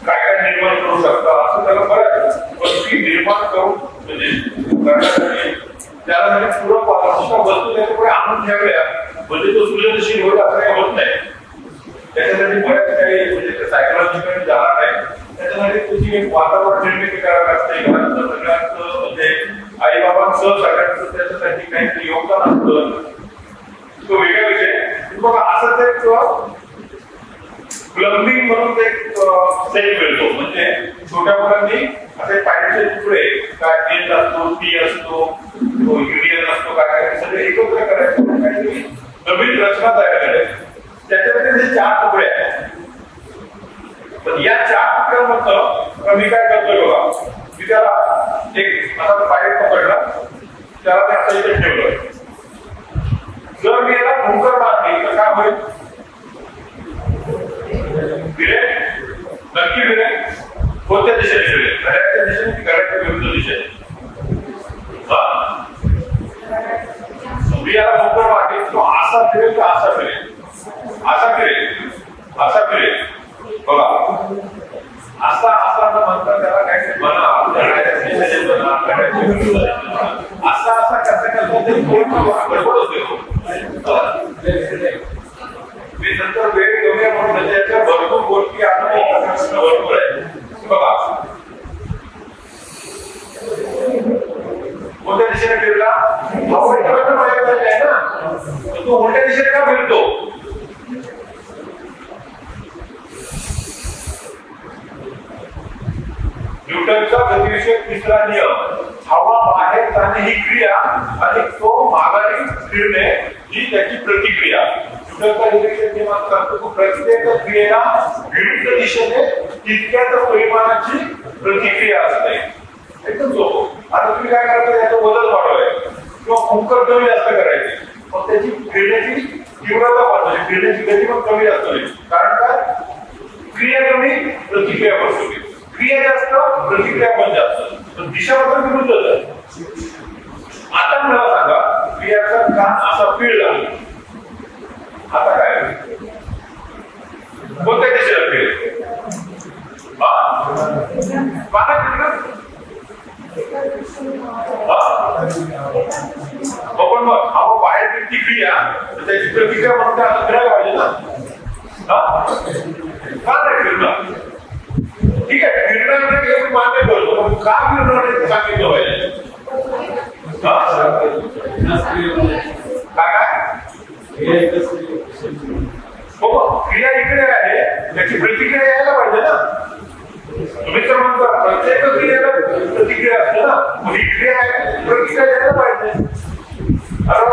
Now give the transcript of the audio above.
काय काय निर्माण करू शकता असं त्याला बऱ्याच गोष्टी निर्माण करून म्हणजे करण्यासाठी त्याला पूर्ण वस्तू त्याच्यापुढे आणून ठेवल्या म्हणजे तो सृजनशील होईल असं काही होत नाही. त्याच्यासाठी बऱ्याच काही म्हणजे सायकोलॉजिकल जाणार नाही. त्याच्यासाठी तुझी एक वातावरण निर्मिती करावी लागते. घरातलं सगळ्यांचं म्हणजे आई बाबांचं सगळ्यांचं त्याच्यासाठी काही योगदान असतं. तो वेगळा विषय बघा. असंच एक प्लंबिंग म्हणून एक सेट मिळतो. म्हणजे छोट्या मुलांनी असे पाईपचे तुकडे काय गेज असतो, टी असतो, युनियन असतो, काय काय सगळे एकत्र करायचे काहीतरी नवीन रचना तयार करायची. त्याच्यामध्ये जे 4 तुकडे आहेत. पण या 4 तुकड्यांमधलं मी काय करतोय बघा. मी त्याला एक असा पाईप पकडला, त्याला ते आता इथे ठेवलं. जर मी याला भूकर मारली तर काय होईल? फिरेल, नक्की फिरेल. कोणत्या दिशेने फिरेल? घड्याळाच्या दिशेने की घड्याळाच्या विरुद्ध दिशेने? मी याला भूकर मारली तो असा फिरेल का असा फिरेल? असा फिरेल, असा फिरेल. बघा असा असा न म्हणता त्याला काहीतरी म्हणा, घड्याळाच्या दिशेने म्हणा, घड्याळाच्या विरुद्ध दिशेने म्हणा. असा असा करता तरी पूर्ण गडबड होते. मी नंतर वेळ घेऊया म्हणून म्हणजे याच्या भरपूर गोष्टी भरपूर आहे. बघा कोणत्या दिशेने फिरला? आहे ना, तो उलट्या दिशेने का फिरतो? न्यूटनचा गतिविषयक 3रा नियम, हवा बाहेर जाणे ही क्रिया आणि तो माघारी फिरणे ही त्याची प्रतिक्रिया. न्यूटनचा गतिविषयक नियम सांगतो प्रत्येक क्रियेला विरुद्ध दिशेने तितक्याच परिमाणाची प्रतिक्रिया असते. एकदम सोपं. आता तुम्ही काय करायचं, याचा वजन वाढवायचं किंवा भूकर कमी जास्त करायची, मग त्याची फिरण्याची तीव्रता वाढवायची, फिरण्याची गती पण कमी जास्त होईल. कारण काय? क्रिया कमी, प्रतिक्रिया पण कमी. क्रिया जास्त, प्रतिक्रिया पण जास्त, पण दिशा मात्र विरुद्धच आहे. आता मला सांगा, क्रियाचा कान असा पिळला, आता काय कोणत्या दिशेला फिरेल? पण मग हवा बाहेर फिरती क्रिया, त्याची प्रतिक्रिया म्हणून काय असं फिरायला पाहिजे ना? का नाही फिरणार? ठीक आहे, फिरणार नाही हे मी मान्य करतो, पण का फिरणार नाही सांगितलं पाहिजे. काय हो, क्रिया इकडे आहे, त्याची प्रतिक्रिया यायला पाहिजे ना. तुम्ही तर म्हणता प्रत्येक क्रियेला प्रतिक्रिया असते ना, ही क्रिया आहे, प्रतिक्रिया यायला पाहिजे. अरे